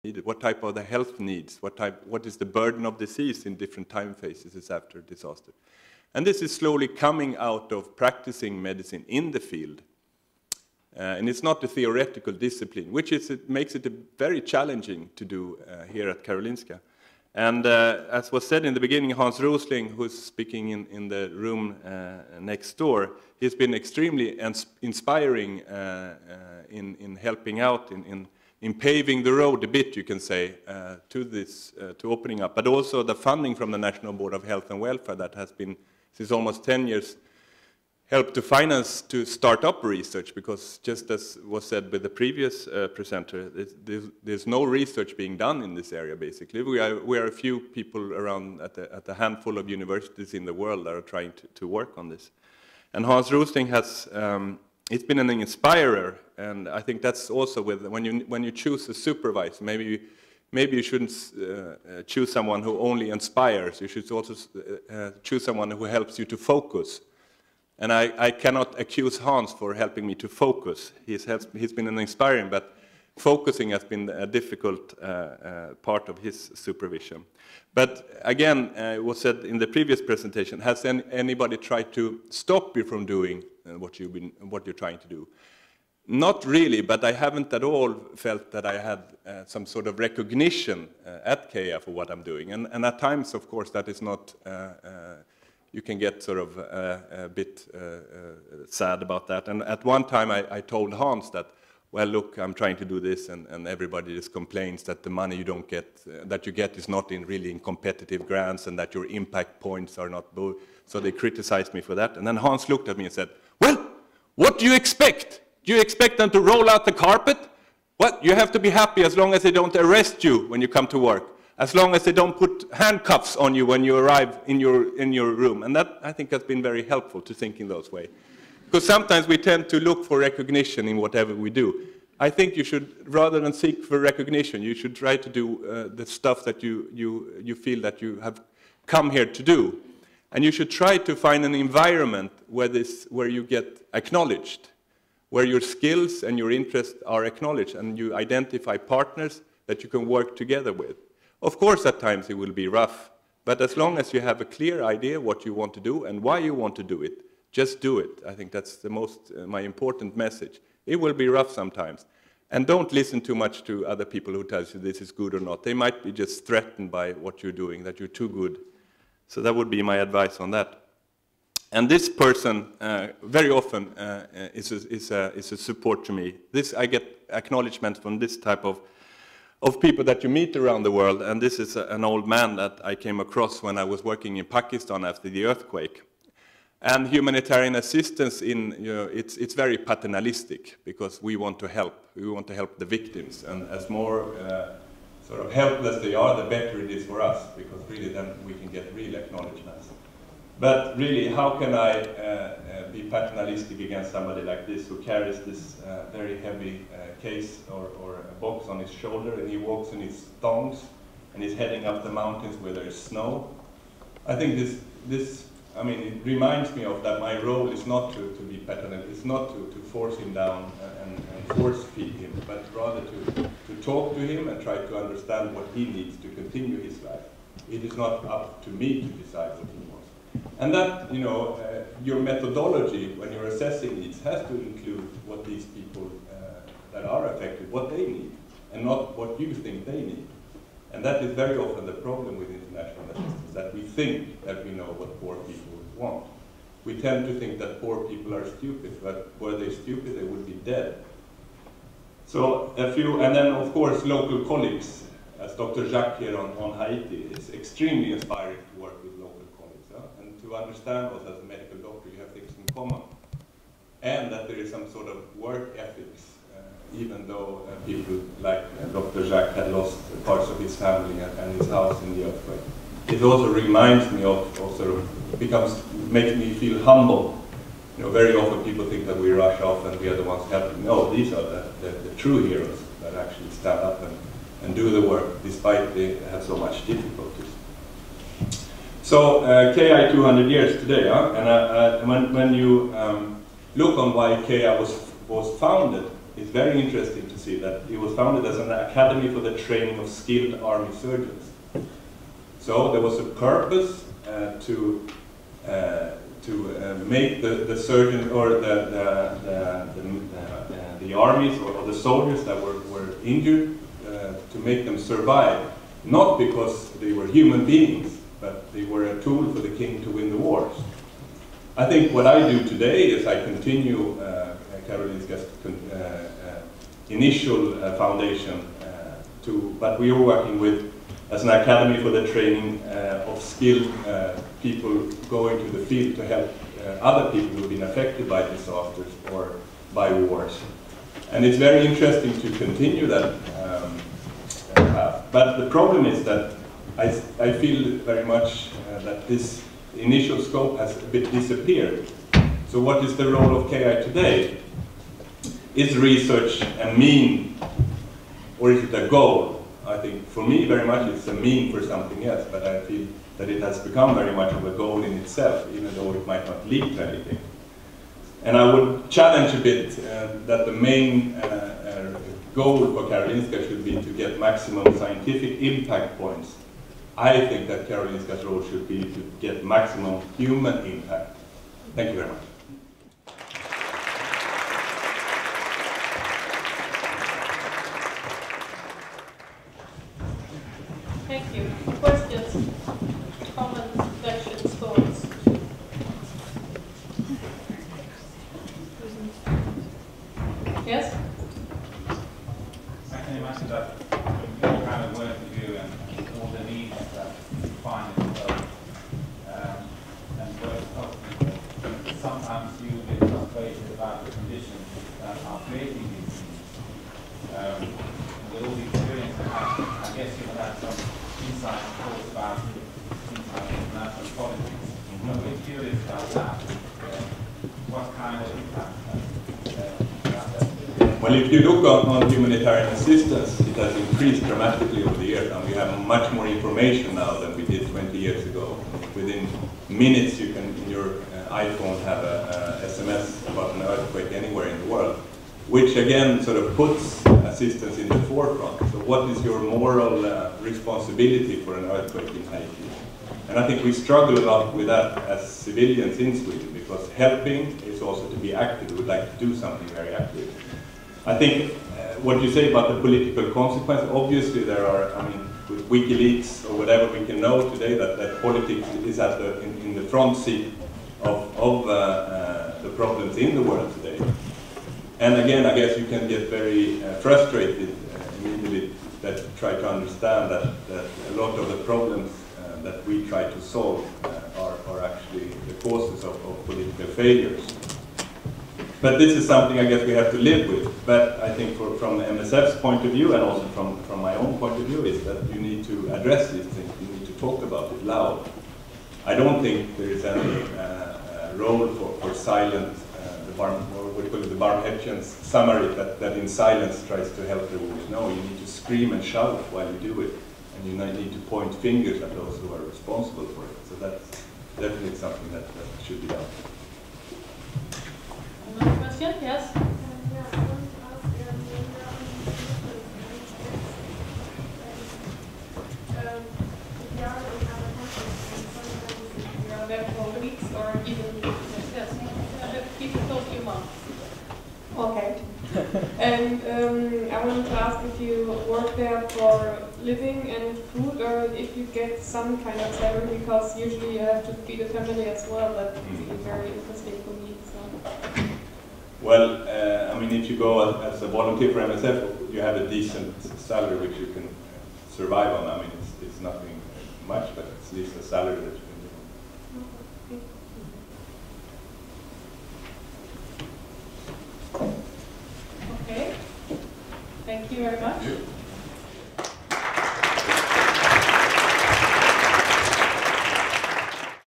needed, what type of the health needs, what is the burden of disease in different time phases after disaster. And this is slowly coming out of practicing medicine in the field. And it's not a theoretical discipline, which makes it very challenging to do here at Karolinska. And as was said in the beginning, Hans Rosling, who's speaking in the room next door, he's been extremely inspiring in helping out, in paving the road a bit, you can say, to this, to opening up. But also the funding from the National Board of Health and Welfare that has been, since almost 10 years, helped to finance to start up research, because just as was said with the previous presenter, there's no research being done in this area, basically. We are a few people around at a handful of universities in the world that are trying to work on this. And Hans Rosling has, it's been an inspirer, and I think that's also with, when you choose a supervisor, maybe you shouldn't choose someone who only inspires, you should also choose someone who helps you to focus. And I cannot accuse Hans for helping me to focus. He's been an inspiring, but focusing has been a difficult part of his supervision. But again, it was said in the previous presentation, has anybody tried to stop you from doing what you're trying to do? Not really, but I haven't at all felt that I had some sort of recognition at KEA for what I'm doing. And at times, of course, that is not... you can get sort of a bit sad about that. And at one time I told Hans that, well, look, I'm trying to do this, and everybody just complains that the money you don't get, that you get is not really in competitive grants, and that your impact points are not, so they criticized me for that. And then Hans looked at me and said, well, what do you expect? Do you expect them to roll out the carpet? What? You have to be happy as long as they don't arrest you when you come to work. As long as they don't put handcuffs on you when you arrive in your room. And that, I think, has been very helpful to think in those ways. Because sometimes we tend to look for recognition in whatever we do. I think you should, rather than seek for recognition, you should try to do the stuff that you feel that you have come here to do. And you should try to find an environment where you get acknowledged, where your skills and your interests are acknowledged, and you identify partners that you can work together with. Of course, at times it will be rough, but as long as you have a clear idea what you want to do and why you want to do it, just do it. I think that's the my important message. It will be rough sometimes. And don't listen too much to other people who tell you this is good or not. They might be just threatened by what you're doing, that you're too good. So that would be my advice on that. And this person, very often, is a support to me. I get acknowledgement from this type of people that you meet around the world, and this is an old man that I came across when I was working in Pakistan after the earthquake. And humanitarian assistance, it's very paternalistic, because we want to help. We want to help the victims, and as more sort of helpless they are, the better it is for us, because really then we can get real acknowledgements. But really, how can I be paternalistic against somebody like this, who carries this very heavy case or a box on his shoulder, and he walks in his thongs, and he's heading up the mountains where there's snow? I think I mean, it reminds me of that my role is not to be paternalistic, it's not to force him down and force feed him, but rather to talk to him and try to understand what he needs to continue his life. It is not up to me to decide what he wants. And that, your methodology when you're assessing needs has to include what these people that are affected, what they need, and not what you think they need. And that is very often the problem with international assistance, that we think that we know what poor people want. We tend to think that poor people are stupid, but were they stupid, they would be dead. So and then of course local colleagues, as Dr. Jacques here on Haiti, it's extremely inspiring to work with local colleagues. And to understand us as a medical doctor, you have things in common. And that there is some sort of work ethics, even though people like Dr. Jacques had lost parts of his family and his house in the earthquake. It also reminds me of sort of, makes me feel humble. Very often people think that we rush off and we are the ones helping. No, these are the true heroes that actually stand up and do the work despite they have so much difficulties. So KI 200 years today, huh? And when you look on why KI was founded, it's very interesting to see that it was founded as an academy for the training of skilled army surgeons. So there was a purpose to make the surgeons or the armies or the soldiers that were injured to make them survive, not because they were human beings, but they were a tool for the king to win the wars. I think what I do today is I continue Karolinska's initial foundation, but we are working with as an academy for the training of skilled people going to the field to help other people who have been affected by disasters or by wars. And it's very interesting to continue that path. But the problem is that I feel very much that this initial scope has a bit disappeared. So what is the role of KI today? Is research a mean or is it a goal? I think for me very much it's a mean for something else, but I feel that it has become very much of a goal in itself, even though it might not lead to anything. And I would challenge a bit that the main goal for Karolinska should be to get maximum scientific impact points. I think that Karolinska's role should be to get maximum human impact. Thank you very much. Thank you. Questions, comments, questions, thoughts? Yes? I can imagine that the kind of work you do and all the needs that you find in the world and work help people. Sometimes you get frustrated about the conditions that are creating these needs. With all the experience you have, I guess you have had some insight and thoughts about things like international politics. So we're curious about that. What kind of impact Well, if you look on humanitarian assistance, it has increased dramatically over the years, and we have much more information now than we did 20 years ago. Within minutes, you can, in your iPhone, have a SMS about an earthquake anywhere in the world, which again sort of puts assistance in the forefront. So what is your moral responsibility for an earthquake in Haiti? And I think we struggle a lot with that as civilians in Sweden, because helping is also to be active. We would like to do something very active. I think what you say about the political consequence, obviously there are, I mean, with WikiLeaks or whatever we can know today that politics is at in the front seat of the problems in the world today. And again, I guess you can get very frustrated immediately that try to understand that a lot of the problems that we try to solve are actually the causes of political failures. But this is something I guess we have to live with. But I think from MSF's point of view and also from my own point of view is that you need to address these things. You need to talk about it loud. I don't think there is any role for silent, the Barmhetian's summary that in silence tries to help the wounded. No, you need to scream and shout while you do it. And you need to point fingers at those who are responsible for it. So that's definitely something that should be done. Another question? Yes? For weeks or even yes. Keep it close to your mouth. Okay. And I wanted to ask if you work there for living and food, or if you get some kind of salary, because usually you have to feed a family as well. That would be very interesting for me. So. Well, I mean, if you go as a volunteer for MSF, you have a decent salary which you can survive on. I mean, it's nothing much, but it's at least a salary that you can live on. Okay. Thank you very much.